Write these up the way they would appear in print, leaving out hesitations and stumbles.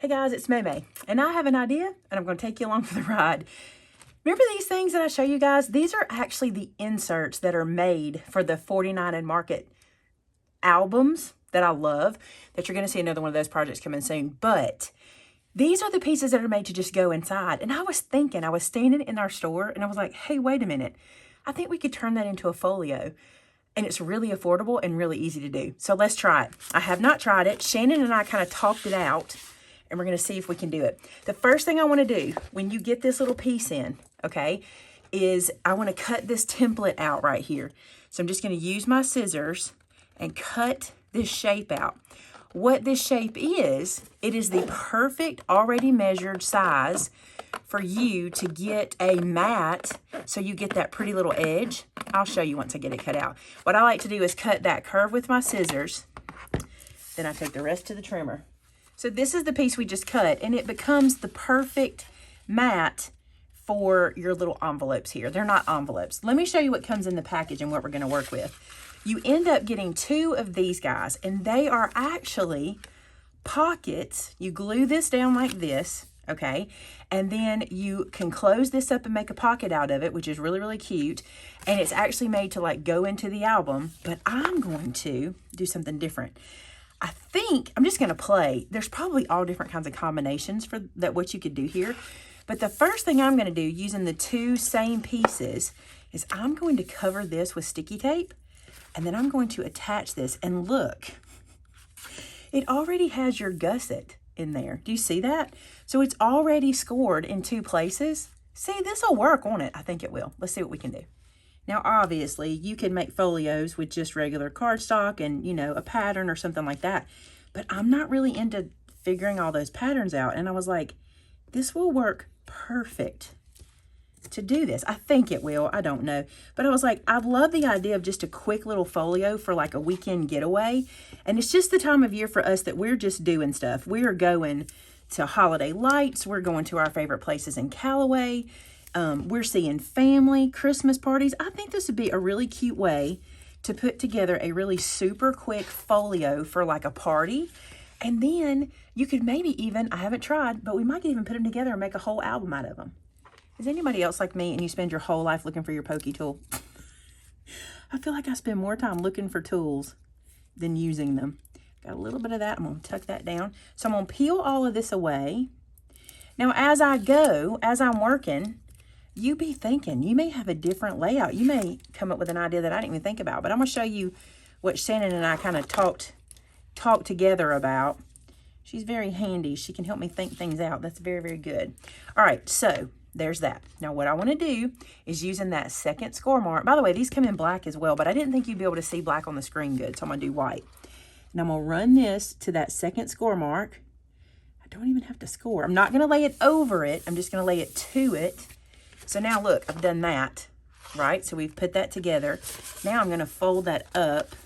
Hey guys, it's Maymay, and I have an idea, and I'm going to take you along for the ride. Remember these things that I show you guys? These are actually the inserts that are made for the 49 and Market albums that I love, that you're going to see another one of those projects coming soon. But these are the pieces that are made to just go inside. And I was thinking, I was standing in our store, and I was like, hey, wait a minute. I think we could turn that into a folio. And it's really affordable and really easy to do. So let's try it. I have not tried it. Shannon and I kind of talked it out, and we're going to see if we can do it. The first thing I want to do when you get this little piece in, okay, is I want to cut this template out right here. So I'm just going to use my scissors and cut this shape out. What this shape is, it is the perfect already measured size for you to get a mat so you get that pretty little edge. I'll show you once I get it cut out. What I like to do is cut that curve with my scissors. Then I take the rest to the trimmer. So this is the piece we just cut, and it becomes the perfect mat for your little envelopes here. They're not envelopes. Let me show you what comes in the package and what we're going to work with. You end up getting 2 of these guys, and they are actually pockets. You glue this down like this, okay? And then you can close this up and make a pocket out of it, which is really, really cute. And it's actually made to like go into the album, but I'm going to do something different. I think I'm just going to play. There's probably all different kinds of combinations for that, what you could do here. But the first thing I'm going to do using the 2 same pieces is I'm going to cover this with sticky tape. And then I'm going to attach this, and look, it already has your gusset in there. Do you see that? So it's already scored in 2 places. See, this will work, won't it? I think it will. Let's see what we can do. Now, obviously, you can make folios with just regular cardstock and, you know, a pattern or something like that. But I'm not really into figuring all those patterns out. And I was like, this will work perfect to do this. I think it will. I don't know. But I was like, I love the idea of just a quick little folio for like a weekend getaway. And it's just the time of year for us that we're just doing stuff. We are going to holiday lights. We're going to our favorite places in Callaway. We're seeing family, Christmas parties. I think this would be a really cute way to put together a really super quick folio for like a party. And then you could maybe even, I haven't tried, but we might even put them together and make a whole album out of them. Is anybody else like me and you spend your whole life looking for your pokey tool? I feel like I spend more time looking for tools than using them. Got a little bit of that. I'm going to tuck that down. So I'm going to peel all of this away. Now, as I go, as I'm working, you be thinking. You may have a different layout. You may come up with an idea that I didn't even think about. But I'm going to show you what Shannon and I kind of talked together about. She's very handy. She can help me think things out. That's very, very good. All right, so there's that. Now, what I want to do is using that second score mark. By the way, these come in black as well, but I didn't think you'd be able to see black on the screen good, so I'm going to do white. And I'm going to run this to that second score mark. I don't even have to score. I'm not going to lay it over it. I'm just going to lay it to it. So now, look, I've done that, right? So we've put that together. Now I'm going to fold that up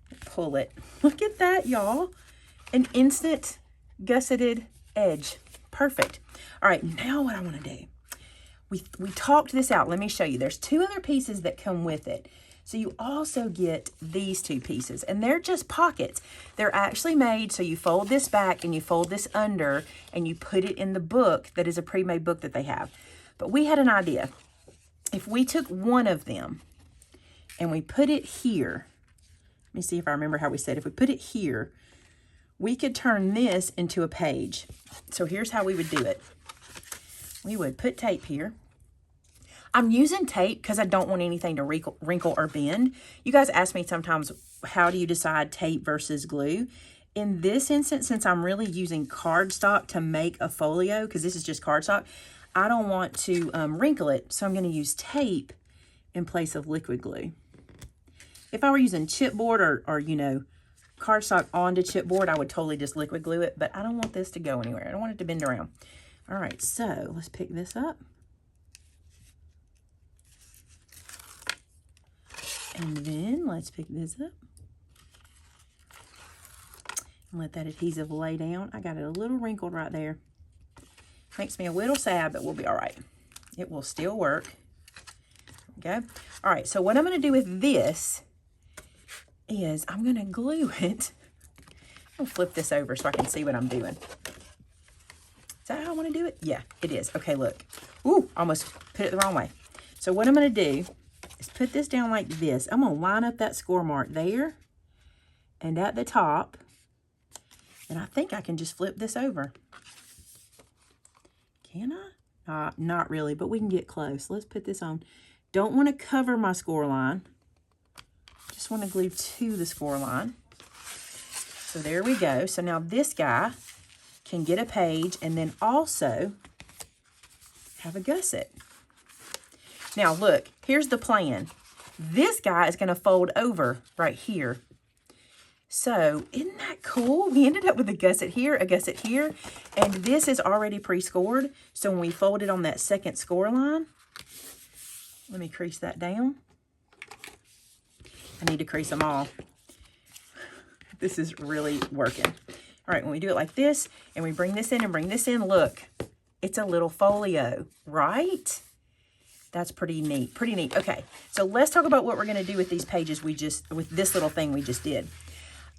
and pull it. Look at that, y'all. An instant gusseted edge. Perfect. All right, now what I want to do, we talked this out. Let me show you. There's 2 other pieces that come with it. So you also get these 2 pieces, and they're just pockets. They're actually made so you fold this back and you fold this under and you put it in the book that is a pre-made book that they have. But we had an idea. If we took one of them and we put it here, let me see if I remember how we said, if we put it here, we could turn this into a page. So here's how we would do it. We would put tape here. I'm using tape because I don't want anything to wrinkle or bend. You guys ask me sometimes, how do you decide tape versus glue? In this instance, since I'm really using cardstock to make a folio, because this is just cardstock, I don't want to wrinkle it, so I'm going to use tape in place of liquid glue. If I were using chipboard or you know, cardstock onto chipboard, I would totally just liquid glue it, but I don't want this to go anywhere. I don't want it to bend around. All right, so let's pick this up. And then let's pick this up. And let that adhesive lay down. I got it a little wrinkled right there. Makes me a little sad, but we'll be all right. It will still work. Okay. All right, so what I'm going to do with this is I'm going to glue it. I'll flip this over so I can see what I'm doing. want to do it? Yeah, it is. Okay, look. Ooh, almost put it the wrong way. So what I'm going to do is put this down like this. I'm going to line up that score mark there and at the top. And I think I can just flip this over. Can I? Not really, but we can get close. Let's put this on. Don't want to cover my score line. Just want to glue to the score line. So there we go. So now this guy can get a page and then also have a gusset. Now look, here's the plan. This guy is going to fold over right here. So isn't that cool? We ended up with a gusset here, and this is already pre-scored. So when we fold it on that second score line, let me crease that down. I need to crease them all. This is really working. All right, when we do it like this, and we bring this in and bring this in, look, it's a little folio, right? That's pretty neat, pretty neat. Okay, so let's talk about what we're gonna do with these pages with this little thing we just did.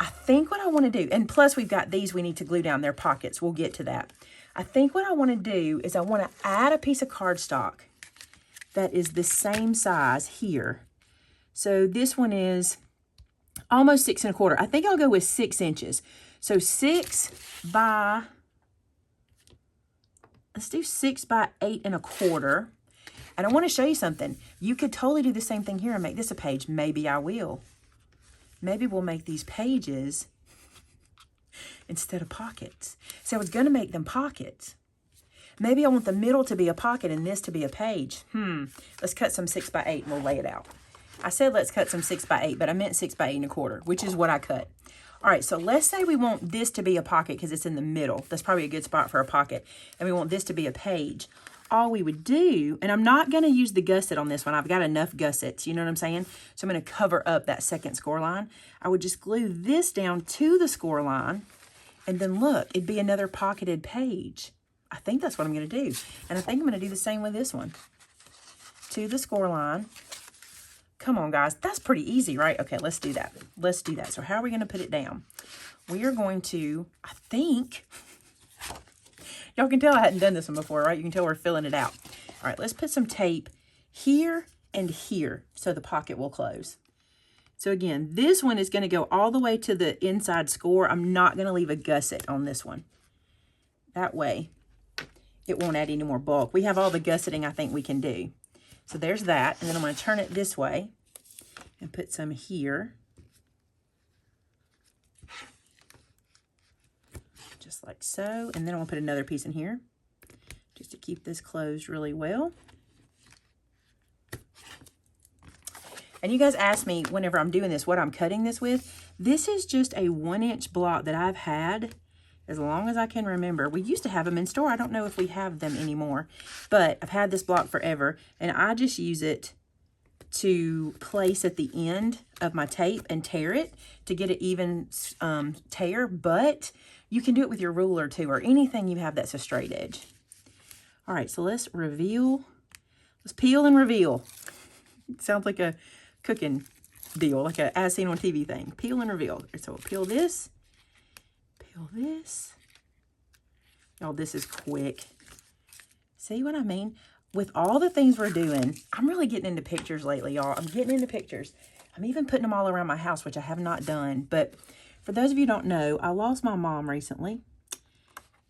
I think what I wanna do, and plus we've got these we need to glue down their pockets. We'll get to that. I think what I wanna do is I wanna add a piece of cardstock that is the same size here. So this one is almost 6 1/4. I think I'll go with 6 inches. So 6 by, let's do 6 by 8 1/4. And I want to show you something. You could totally do the same thing here and make this a page. Maybe I will. Maybe we'll make these pages instead of pockets. So I was going to make them pockets. Maybe I want the middle to be a pocket and this to be a page. Let's cut some 6 by 8 and we'll lay it out. I said let's cut some 6 by 8, but I meant 6 by 8 1/4, which is what I cut. All right, so let's say we want this to be a pocket because it's in the middle. That's probably a good spot for a pocket. And we want this to be a page. All we would do, and I'm not going to use the gusset on this one. I've got enough gussets, you know what I'm saying? So I'm going to cover up that second score line. I would just glue this down to the score line. And then look, it'd be another pocketed page. I think that's what I'm going to do. And I think I'm going to do the same with this one. To the score line. Come on, guys. That's pretty easy, right? Okay, let's do that. Let's do that. So how are we going to put it down? We are going to, I think, y'all can tell I hadn't done this one before, right? You can tell we're filling it out. All right, let's put some tape here and here so the pocket will close. So again, this one is going to go all the way to the inside score. I'm not going to leave a gusset on this one. That way, it won't add any more bulk. We have all the gusseting I think we can do. So there's that, and then I'm going to turn it this way and put some here. Just like so, and then I'm going to put another piece in here just to keep this closed really well. And you guys ask me whenever I'm doing this what I'm cutting this with. This is just a 1-inch block that I've had as long as I can remember. We used to have them in store. I don't know if we have them anymore, but I've had this block forever, and I just use it to place at the end of my tape and tear it to get an even tear, but you can do it with your ruler too, or anything you have that's a straight edge. All right, so let's reveal. Let's peel and reveal. It sounds like a cooking deal, like a as seen on TV thing. Peel and reveal. So we'll peel this. This. Oh, this is quick. See what I mean? With all the things we're doing, I'm really getting into pictures lately, y'all. I'm getting into pictures. I'm even putting them all around my house, which I have not done. But for those of you who don't know, I lost my mom recently.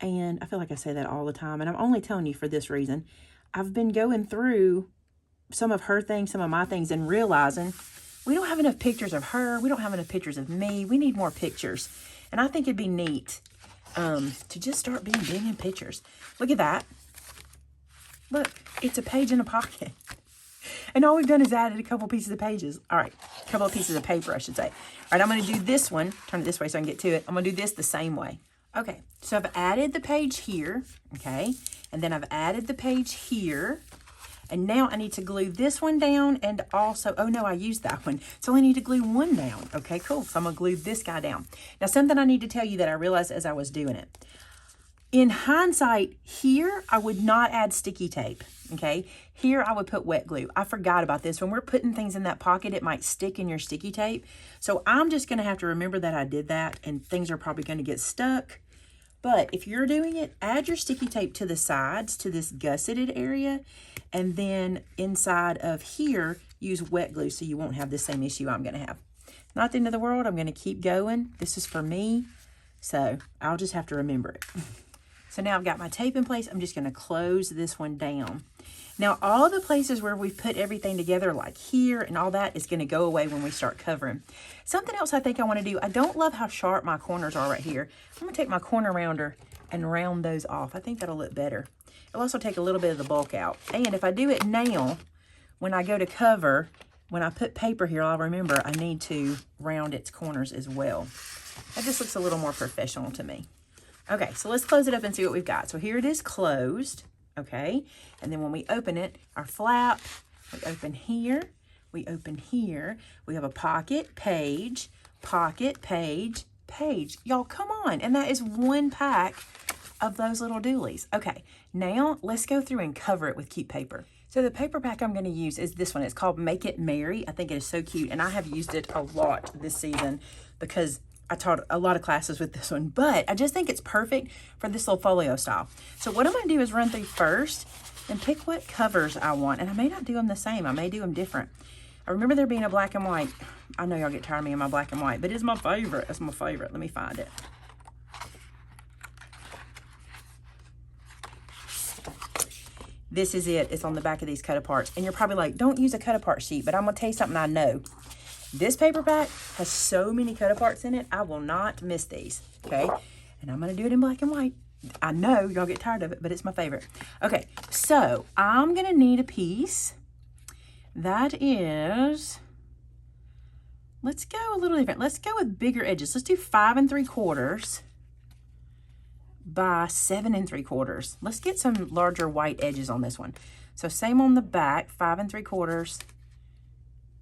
And I feel like I say that all the time. And I'm only telling you for this reason. I've been going through some of her things, some of my things, and realizing we don't have enough pictures of her. We don't have enough pictures of me. We need more pictures. And I think it'd be neat to just start being big in pictures. Look at that. Look, it's a page in a pocket. And all we've done is added a couple pieces of pages. All right, a couple of pieces of paper, I should say. All right, I'm going to do this one. Turn it this way so I can get to it. I'm going to do this the same way. Okay, so I've added the page here, okay? And then I've added the page here. And now I need to glue this one down and also, oh no, I used that one. So I need to glue one down. Okay, cool. So I'm gonna glue this guy down. Now something I need to tell you that I realized as I was doing it. In hindsight, here I would not add sticky tape, okay? Here I would put wet glue. I forgot about this. When we're putting things in that pocket, it might stick in your sticky tape. So I'm just gonna have to remember that I did that and things are probably gonna get stuck. But if you're doing it, add your sticky tape to the sides, to this gusseted area, and then inside of here, use wet glue so you won't have the same issue I'm gonna have. Not the end of the world, I'm gonna keep going. This is for me, so I'll just have to remember it. So now I've got my tape in place, I'm just gonna close this one down. Now, all the places where we've put everything together, like here and all that, is going to go away when we start covering. Something else I think I want to do, I don't love how sharp my corners are right here. I'm going to take my corner rounder and round those off. I think that'll look better. It'll also take a little bit of the bulk out. And if I do it now, when I go to cover, when I put paper here, I'll remember I need to round its corners as well. That just looks a little more professional to me. Okay, so let's close it up and see what we've got. So here it is closed. Okay, and then when we open it, our flap, we open here, we open here, we have a pocket, page, page. Y'all, come on. And that is one pack of those little doolies. Okay, now let's go through and cover it with cute paper. So the paper pack I'm going to use is this one. It's called Make It Merry. I think it is so cute, and I have used it a lot this season because I taught a lot of classes with this one, but I just think it's perfect for this little folio style. So what I'm going to do is run through first and pick what covers I want. And I may not do them the same. I may do them different. I remember there being a black and white. I know y'all get tired of me in my black and white, but it's my favorite. It's my favorite. Let me find it. This is it. It's on the back of these cut-aparts. And you're probably like, don't use a cut-apart sheet, but I'm going to tell you something I know. This paper pack has so many cut-aparts in it, I will not miss these, okay? And I'm going to do it in black and white. I know y'all get tired of it, but it's my favorite. Okay, so I'm going to need a piece that is, let's go a little different. Let's go with bigger edges. Let's do 5 3/4 by 7 3/4. Let's get some larger white edges on this one. So same on the back, 5 3/4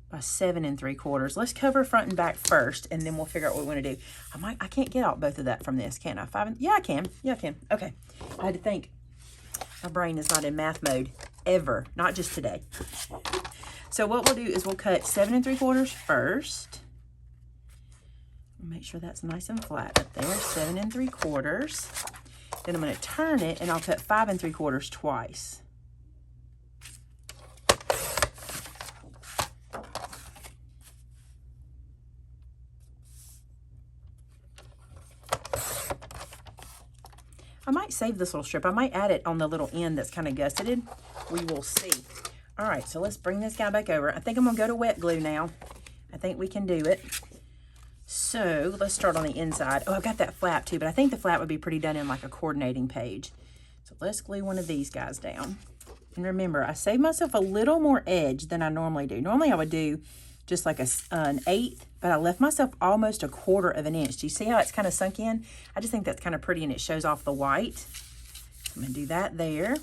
by 7 3/4. Let's cover front and back first, and then we'll figure out what we want to do. I can't get out both of that from this, can I? Yeah, I can. Yeah, I can. Okay. I had to think. My brain is not in math mode ever, not just today. So what we'll do is we'll cut 7 3/4 first. Make sure that's nice and flat up there. 7 3/4. Then I'm going to turn it, and I'll cut 5 3/4 twice. I might save this little strip. I might add it on the little end that's kind of gusseted. We will see. All right, so let's bring this guy back over. I think I'm gonna go to wet glue now. I think we can do it. So let's start on the inside. Oh, I've got that flap too, but I think the flap would be pretty done in like a coordinating page. So let's glue one of these guys down. And remember, I saved myself a little more edge than I normally do. Normally I would do just like an 1/8, but I left myself almost 1/4 of an inch. Do you see how it's kind of sunk in? I just think that's kind of pretty, and it shows off the white. I'm gonna do that there.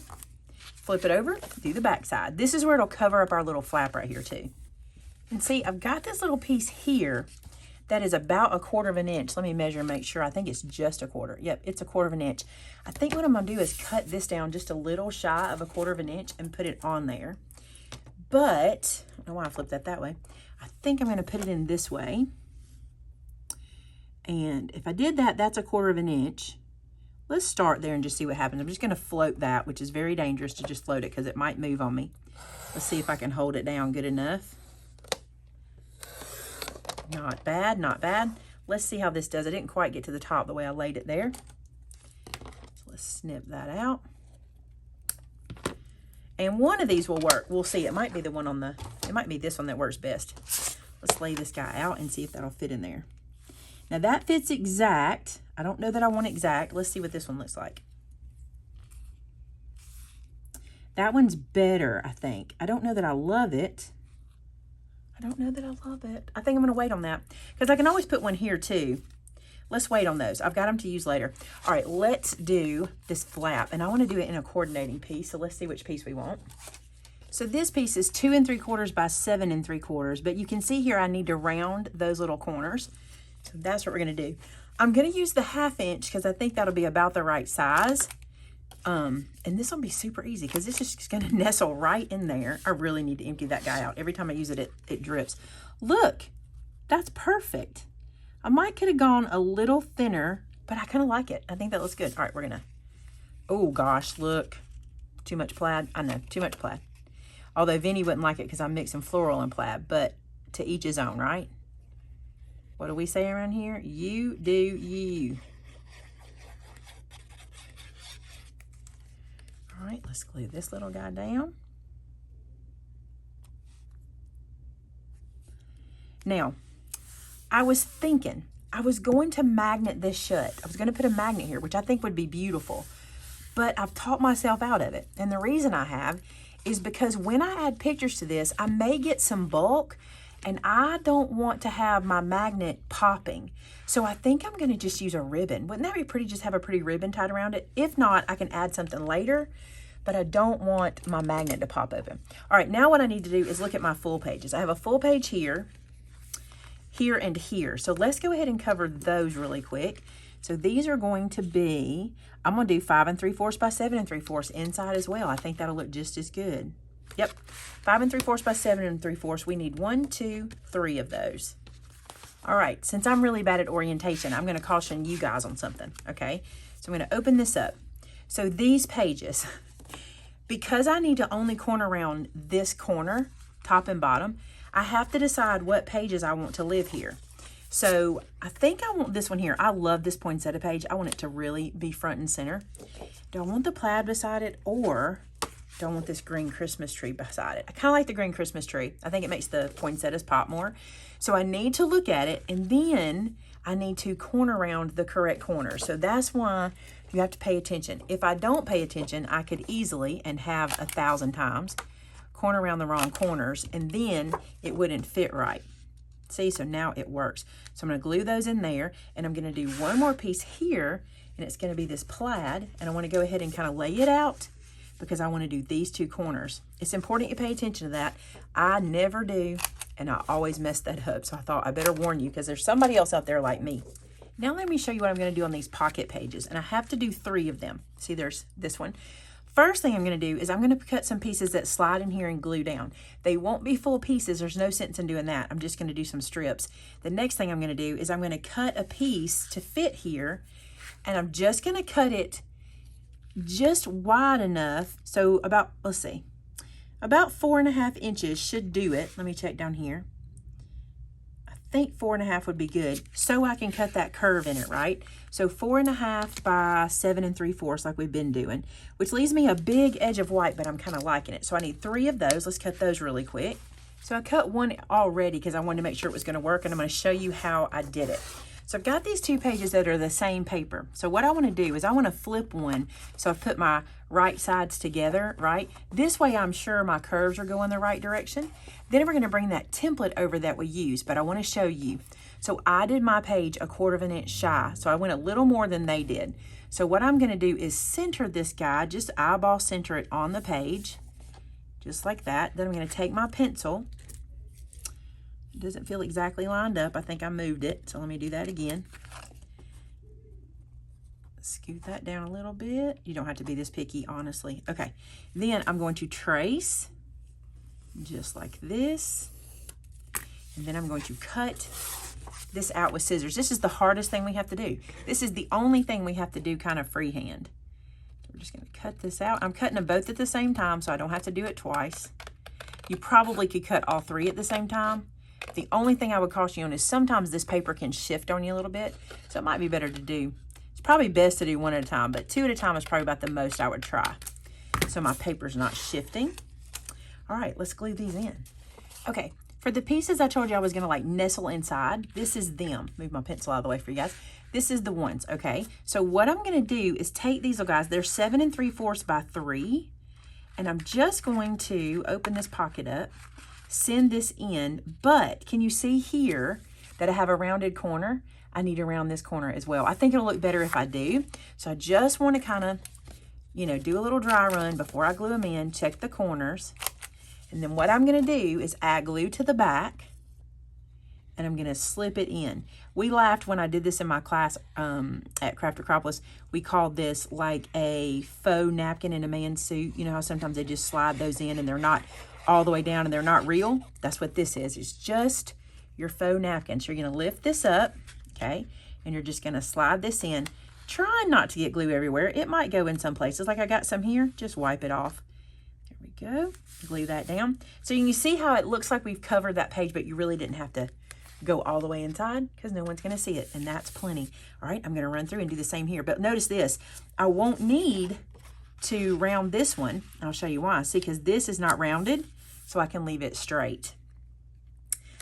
Flip it over, do the back side. This is where it'll cover up our little flap right here too. And see, I've got this little piece here that is about 1/4 of an inch. Let me measure and make sure. I think it's just 1/4. Yep, it's 1/4 of an inch. I think what I'm gonna do is cut this down just a little shy of 1/4 of an inch and put it on there. But, I don't know why I flipped that way. I think I'm gonna put it in this way. And if I did that, that's 1/4 of an inch. Let's start there and just see what happens. I'm just gonna float that, which is very dangerous to just float it because it might move on me. Let's see if I can hold it down good enough. Not bad, not bad. Let's see how this does. I didn't quite get to the top the way I laid it there. So let's snip that out. And one of these will work. We'll see. It might be the one on the, it might be this one that works best. Let's lay this guy out and see if that'll fit in there. Now that fits exact. I don't know that I want exact. Let's see what this one looks like. That one's better, I think. I don't know that I love it. I think I'm gonna wait on that because I can always put one here too. Let's wait on those. I've got them to use later. All right, let's do this flap, and I want to do it in a coordinating piece. So let's see which piece we want. So this piece is 2 3/4 by 7 3/4, but you can see here I need to round those little corners. So that's what we're gonna do. I'm gonna use the 1/2 inch because I think that'll be about the right size. And this will be super easy because it's just gonna nestle right in there. I really need to empty that guy out. Every time I use it, it drips. Look, that's perfect. I might could have gone a little thinner but I kind of like it. I think that looks good. All right, we're gonna, oh gosh, look, too much plaid. I know, too much plaid. Although Vinny wouldn't like it because I'm mixing floral and plaid, but to each his own, right? What do we say around here? You do you. All right, let's glue this little guy down. Now, I was thinking I was going to magnet this shut. I was going to put a magnet here, which I think would be beautiful, but I've talked myself out of it. And the reason I have is because when I add pictures to this, I may get some bulk, and I don't want to have my magnet popping. So I think I'm going to just use a ribbon. Wouldn't that be pretty, just have a pretty ribbon tied around it? If not, I can add something later, but I don't want my magnet to pop open. All right, now what I need to do is look at my full pages. I have a full page here, here, and here. So let's go ahead and cover those really quick. So these are going to be, I'm going to do 5 3/4 by 7 3/4 inside as well. I think that'll look just as good. Yep, 5 3/4 by 7 3/4. We need 1, 2, 3 of those. All right, since I'm really bad at orientation, I'm going to caution you guys on something, okay? So I'm going to open this up. So these pages, because I need to only corner around this corner, top and bottom, I have to decide what pages I want to live here. So I think I want this one here. I love this poinsettia page. I want it to really be front and center. Do I want the plaid beside it, or do I want this green Christmas tree beside it? I kind of like the green Christmas tree. I think it makes the poinsettias pop more. So I need to look at it, and then I need to corner around the correct corner. So that's why you have to pay attention. If I don't pay attention, I could easily, and have 1,000 times, corner around the wrong corners, and then it wouldn't fit right. See, so now it works. So I'm going to glue those in there, and I'm going to do one more piece here, and it's going to be this plaid, and I want to go ahead and kind of lay it out because I want to do these 2 corners. It's important you pay attention to that. I never do, and I always mess that up, so I thought I better warn you because there's somebody else out there like me. Now let me show you what I'm going to do on these pocket pages, and I have to do 3 of them. See, there's this one. First thing I'm going to do is I'm going to cut some pieces that slide in here and glue down. They won't be full pieces. There's no sense in doing that. I'm just going to do some strips. The next thing I'm going to do is I'm going to cut a piece to fit here, and I'm just going to cut it just wide enough. So about, let's see, about 4.5 inches should do it. Let me check down here. I think 4.5 would be good, so I can cut that curve in it, right? So 4.5 by 7 3/4 like we've been doing, which leaves me a big edge of white, but I'm kind of liking it. So I need 3 of those. Let's cut those really quick. So I cut one already because I wanted to make sure it was going to work, and I'm going to show you how I did it. So I've got these 2 pages that are the same paper. So what I want to do is I want to flip one. So I've put my right sides together, right? This way I'm sure my curves are going the right direction. Then we're going to bring that template over that we used, but I want to show you. So I did my page 1/4 inch shy. So I went a little more than they did. So what I'm going to do is center this guy, just eyeball center it on the page, just like that. Then I'm going to take my pencil. It doesn't feel exactly lined up. I think I moved it. So let me do that again. Scoot that down a little bit. You don't have to be this picky, honestly. Okay. Then I'm going to trace just like this. And then I'm going to cut this out with scissors. This is the hardest thing we have to do. This is the only thing we have to do kind of freehand. We're just going to cut this out. I'm cutting them both at the same time, so I don't have to do it twice. You probably could cut all 3 at the same time. The only thing I would caution you on is sometimes this paper can shift on you a little bit, so it might be better to do. It's probably best to do 1 at a time, but 2 at a time is probably about the most I would try. So my paper's not shifting. All right, let's glue these in. Okay, for the pieces I told you I was gonna like nestle inside, this is them. Move my pencil out of the way for you guys. This is the ones, okay? So what I'm gonna do is take these little guys, they're 7 3/4 by 3, and I'm just going to open this pocket up, send this in, but can you see here that I have a rounded corner? I need to round this corner as well. I think it'll look better if I do. So I just want to kind of, you know, do a little dry run before I glue them in, check the corners. And then what I'm going to do is add glue to the back, and I'm going to slip it in. We laughed when I did this in my class at Craft Acropolis. We called this like a faux napkin in a man's suit. You know how sometimes they just slide those in and they're not all the way down and they're not real? That's what this is. It's just your faux napkin. So you're going to lift this up okay? And you're just gonna slide this in. Try not to get glue everywhere. It might go in some places, like I got some here. Just wipe it off. There we go. Glue that down. So you can see how it looks like we've covered that page, but you really didn't have to go all the way inside because no one's gonna see it, and that's plenty. All right, I'm gonna run through and do the same here, but notice this. I won't need to round this one. I'll show you why. See, because this is not rounded, so I can leave it straight.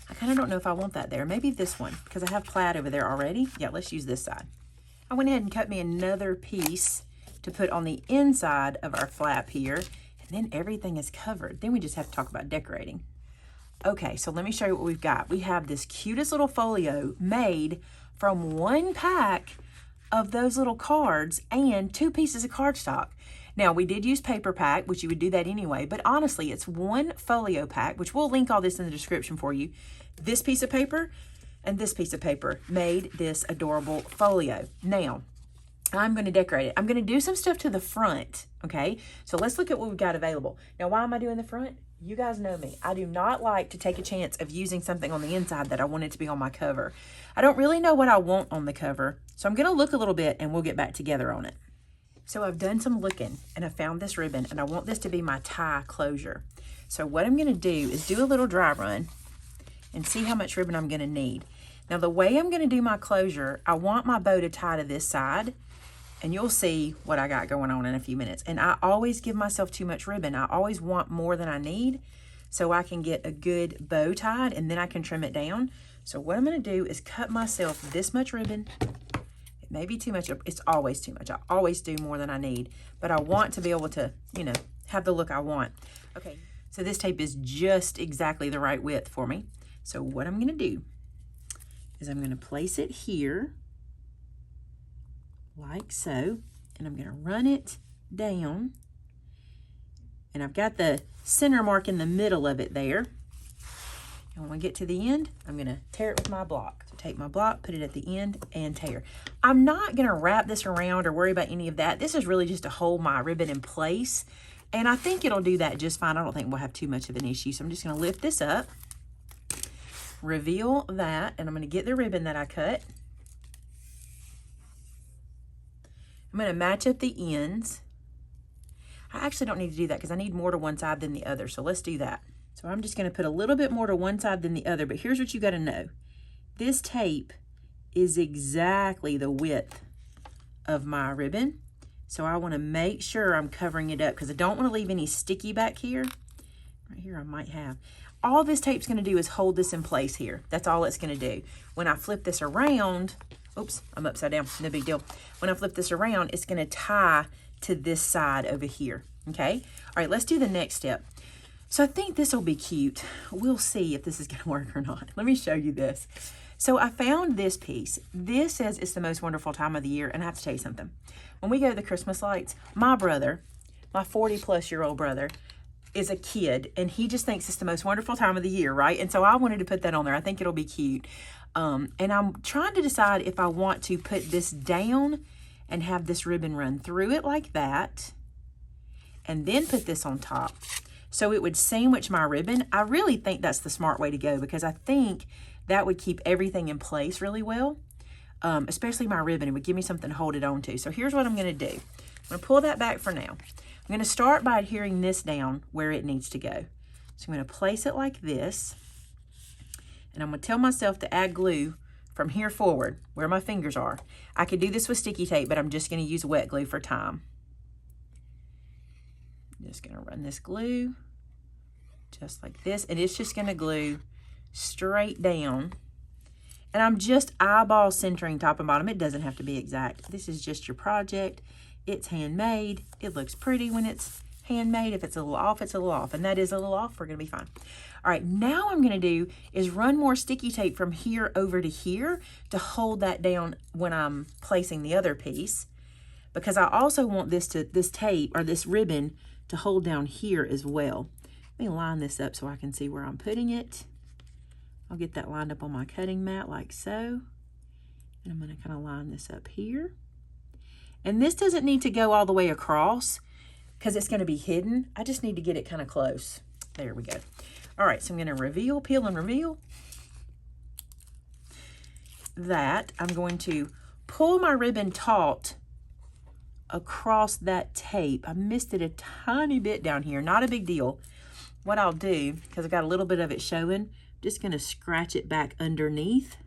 I kind of don't know if I want that there. Maybe this one, because I have plaid over there already. Yeah, let's use this side. I went ahead and cut me another piece to put on the inside of our flap here, and then everything is covered. Then we just have to talk about decorating. Okay, so let me show you what we've got. We have this cutest little folio made from one pack of those little cards and 2 pieces of cardstock. Now, we did use paper pack, which you would do that anyway, but honestly, it's one folio pack, which we'll link all this in the description for you. This piece of paper and this piece of paper made this adorable folio. Now, I'm going to decorate it. I'm going to do some stuff to the front, okay? So let's look at what we've got available. Now, why am I doing the front? You guys know me. I do not like to take a chance of using something on the inside that I want it to be on my cover. I don't really know what I want on the cover, so I'm going to look a little bit and we'll get back together on it. So I've done some looking and I found this ribbon and I want this to be my tie closure. So what I'm going to do is do a little dry run and see how much ribbon I'm going to need. Now the way I'm going to do my closure, I want my bow to tie to this side, and you'll see what I got going on in a few minutes. And I always give myself too much ribbon. I always want more than I need so I can get a good bow tied and then I can trim it down. So what I'm going to do is cut myself this much ribbon. It may be too much. It's always too much. I always do more than I need, but I want to be able to, you know, have the look I want. Okay, so this tape is just exactly the right width for me. So what I'm going to do is I'm going to place it here like so, and I'm going to run it down, and I've got the center mark in the middle of it there. And when we get to the end, I'm going to tear it with my block. So take my block, put it at the end, and tear. I'm not going to wrap this around or worry about any of that. This is really just to hold my ribbon in place, and I think it'll do that just fine. I don't think we'll have too much of an issue. So I'm just going to lift this up, reveal that, and I'm going to get the ribbon that I cut. I'm going to match up the ends. I actually don't need to do that because I need more to one side than the other, so let's do that. So I'm just going to put a little bit more to one side than the other, but here's what you got to know. This tape is exactly the width of my ribbon, so I want to make sure I'm covering it up because I don't want to leave any sticky back here. Right here I might have. All this tape's going to do is hold this in place here. That's all it's going to do. When I flip this around, oops, I'm upside down, no big deal. When I flip this around, it's going to tie to this side over here, okay? All right, let's do the next step. So I think this will be cute. We'll see if this is going to work or not. Let me show you this. So I found this piece. This says it's the most wonderful time of the year, and I have to tell you something. When we go to the Christmas lights, my brother, my 40-plus-year-old brother, is a kid, and he just thinks it's the most wonderful time of the year, right? And so I wanted to put that on there. I think it'll be cute. And I'm trying to decide if I want to put this down and have this ribbon run through it like that, and then put this on top, so it would sandwich my ribbon. I really think that's the smart way to go because I think that would keep everything in place really well, especially my ribbon. It would give me something to hold it on to. So here's what I'm going to do. I'm going to pull that back for now. I'm going to start by adhering this down where it needs to go. So I'm going to place it like this, and I'm going to tell myself to add glue from here forward where my fingers are. I could do this with sticky tape, but I'm just going to use wet glue for time. Just going to run this glue just like this, and it's just going to glue straight down. And I'm just eyeball centering top and bottom. It doesn't have to be exact. This is just your project. It's handmade. It looks pretty when it's handmade. If it's a little off, it's a little off. And that is a little off. We're going to be fine. All right, now what I'm going to do is run more sticky tape from here over to here to hold that down when I'm placing the other piece, because I also want this tape or this ribbon to hold down here as well. Let me line this up so I can see where I'm putting it. I'll get that lined up on my cutting mat like so. And I'm going to kind of line this up here. And this doesn't need to go all the way across because it's going to be hidden. I just need to get it kind of close. There we go. All right, so I'm going to reveal, peel, and reveal. that, I'm going to pull my ribbon taut across that tape. I missed it a tiny bit down here, not a big deal. What I'll do, because I've got a little bit of it showing, just gonna scratch it back underneath.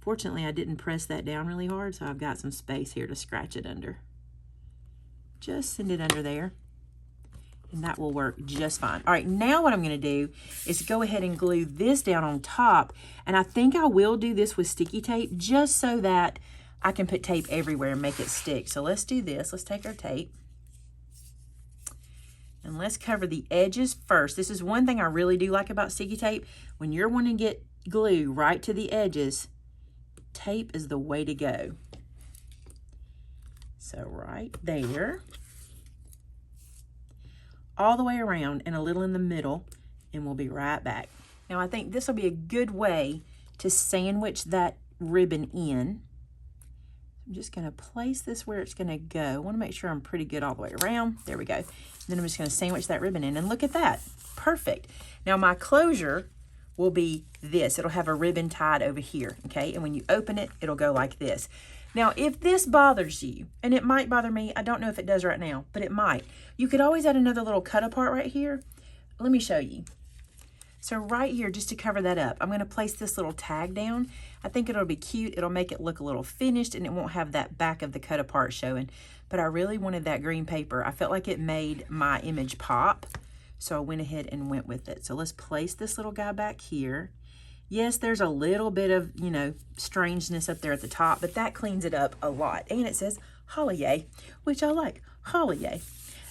Fortunately, I didn't press that down really hard, so I've got some space here to scratch it under. Just send it under there, and that will work just fine. All right, now what I'm gonna do is go ahead and glue this down on top, and I think I will do this with sticky tape just so that I can put tape everywhere and make it stick. So let's do this. Let's take our tape, and let's cover the edges first. This is one thing I really do like about sticky tape. When you're wanting to get glue right to the edges, tape is the way to go. So right there, all the way around and a little in the middle, and we'll be right back. Now I think this will be a good way to sandwich that ribbon in. I'm just gonna place this where it's gonna go. I wanna make sure I'm pretty good all the way around. There we go. And then I'm just gonna sandwich that ribbon in, and look at that, perfect. Now my closure will be this. It'll have a ribbon tied over here, okay? And when you open it, it'll go like this. Now, if this bothers you, and it might bother me, I don't know if it does right now, but it might. You could always add another little cut apart right here. Let me show you. So right here, just to cover that up, I'm gonna place this little tag down. I think it'll be cute. It'll make it look a little finished, and it won't have that back of the cut apart showing. But I really wanted that green paper. I felt like it made my image pop, so I went ahead and went with it. So let's place this little guy back here. Yes, there's a little bit of, you know, strangeness up there at the top, but that cleans it up a lot. And it says holiday, which I like, holiday.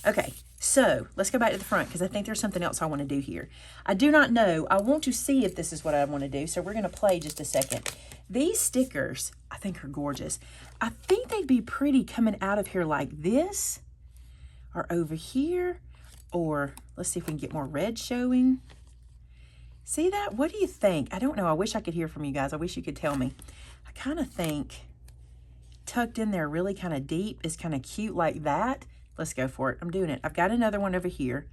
Okay, so let's go back to the front because I think there's something else I want to do here. I do not know. I want to see if this is what I want to do, so we're going to play just a second. These stickers, I think, are gorgeous. I think they'd be pretty coming out of here like this, or over here, or let's see if we can get more red showing. See that? What do you think? I don't know. I wish I could hear from you guys. I wish you could tell me. I kind of think tucked in there really kind of deep is kind of cute like that. Let's go for it. I'm doing it. I've got another one over here.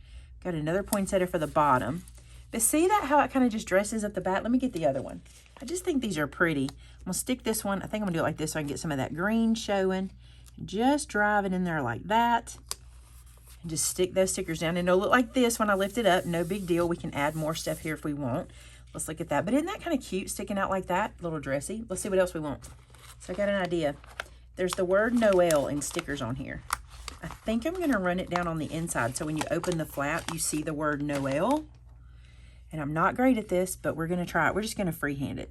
Got another poinsettia for the bottom. But see that how it kind of just dresses at the back? Let me get the other one. I just think these are pretty. I'm going to stick this one. I think I'm going to do it like this so I can get some of that green showing. Just drive it in there like that. And just stick those stickers down. And it'll look like this when I lift it up. No big deal. We can add more stuff here if we want. Let's look at that. But isn't that kind of cute sticking out like that? A little dressy. Let's see what else we want. So I got an idea. There's the word Noel in stickers on here. I think I'm going to run it down on the inside. So when you open the flap, you see the word Noel. And I'm not great at this, but we're going to try it. We're just going to freehand it.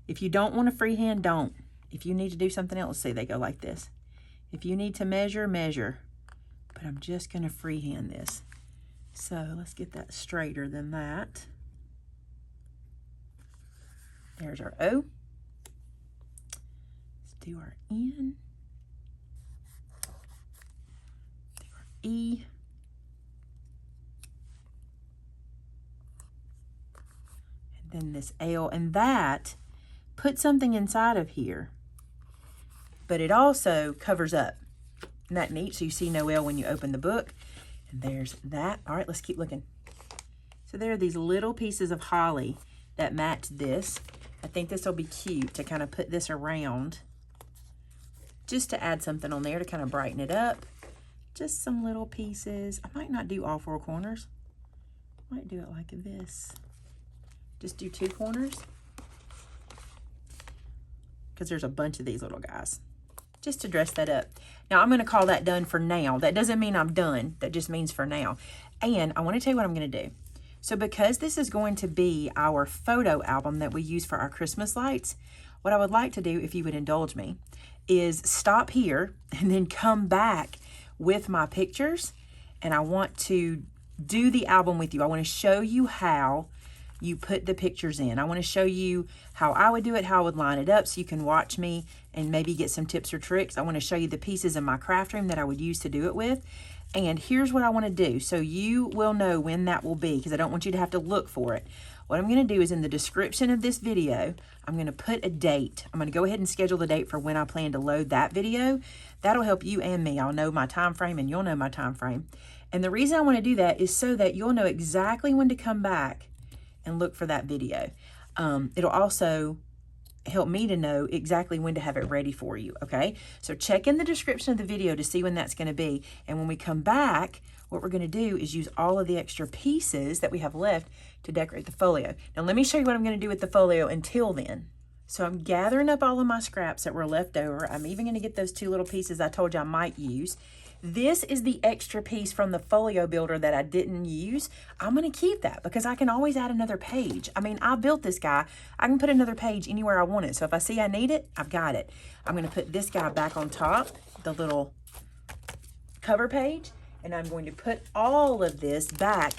If you don't want to freehand, don't. If you need to do something else, see, they go like this. If you need to measure, measure. But I'm just going to freehand this. So let's get that straighter than that. There's our O. Let's do our N. Do our E. And then this L. And that puts something inside of here. But it also covers up. Isn't that neat? So you see Noel when you open the book. And there's that. All right, let's keep looking. So there are these little pieces of holly that match this. I think this will be cute to kind of put this around. Just to add something on there to kind of brighten it up. Just some little pieces. I might not do all four corners. I might do it like this. Just do two corners. Because there's a bunch of these little guys. Just to dress that up. Now, I'm going to call that done for now. That doesn't mean I'm done. That just means for now. And I want to tell you what I'm going to do. So because this is going to be our photo album that we use for our Christmas lights, what I would like to do, if you would indulge me, is stop here and then come back with my pictures. And I want to do the album with you. I want to show you how you put the pictures in. I want to show you how I would do it, how I would line it up so you can watch me and maybe get some tips or tricks. I want to show you the pieces in my craft room that I would use to do it with. And here's what I want to do so you will know when that will be, because I don't want you to have to look for it. What I'm going to do is in the description of this video, I'm going to put a date. I'm going to go ahead and schedule the date for when I plan to load that video. That'll help you and me. I'll know my time frame and you'll know my time frame. And the reason I want to do that is so that you'll know exactly when to come back and look for that video. It'll also help me to know exactly when to have it ready for you, okay? So check in the description of the video to see when that's going to be. And when we come back, what we're going to do is use all of the extra pieces that we have left to decorate the folio. Now let me show you what I'm going to do with the folio until then. So I'm gathering up all of my scraps that were left over. I'm even going to get those 2 little pieces I told you I might use. This is the extra piece from the folio builder that I didn't use. I'm going to keep that because I can always add another page. I mean, I built this guy. I can put another page anywhere I want it. So if I see I need it, I've got it. I'm going to put this guy back on top, the little cover page, and I'm going to put all of this back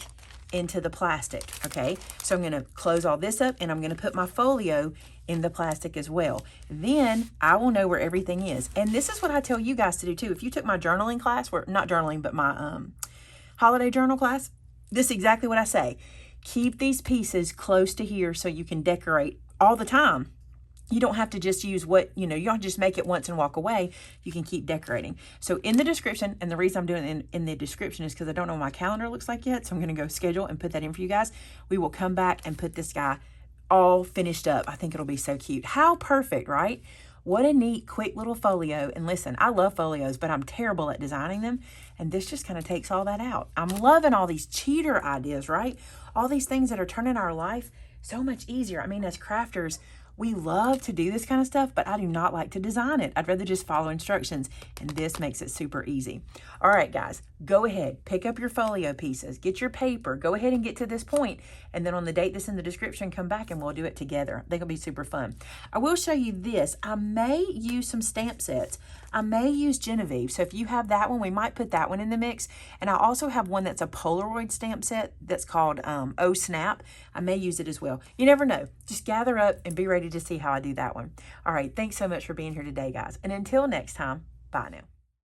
into the plastic, okay? So I'm going to close all this up and I'm going to put my folio in the plastic as well. Then I will know where everything is. And this is what I tell you guys to do too. If you took my journaling class, or not journaling, but my holiday journal class, this is exactly what I say. Keep these pieces close to here so you can decorate all the time. You don't have to just use what, you don't just make it once and walk away. You can keep decorating. So in the description, and the reason I'm doing it in the description is because I don't know what my calendar looks like yet. So I'm going to go schedule and put that in for you guys. We will come back and put this guy all finished up. I think it'll be so cute. How perfect, right? What a neat, quick little folio. And listen, I love folios, but I'm terrible at designing them. And this just kind of takes all that out. I'm loving all these cheater ideas, right? All these things that are turning our life so much easier. I mean, as crafters, we love to do this kind of stuff, but I do not like to design it. I'd rather just follow instructions, and this makes it super easy. All right, guys, go ahead, pick up your folio pieces, get your paper, go ahead and get to this point, and then on the date that's in the description, come back and we'll do it together. I think it'll be super fun. I will show you this. I may use some stamp sets. I may use Genevieve, so if you have that one, we might put that one in the mix. And I also have one that's a Polaroid stamp set that's called Oh Snap. I may use it as well. You never know. Just gather up and be ready to see how I do that one. All right, thanks so much for being here today, guys. And until next time, bye now.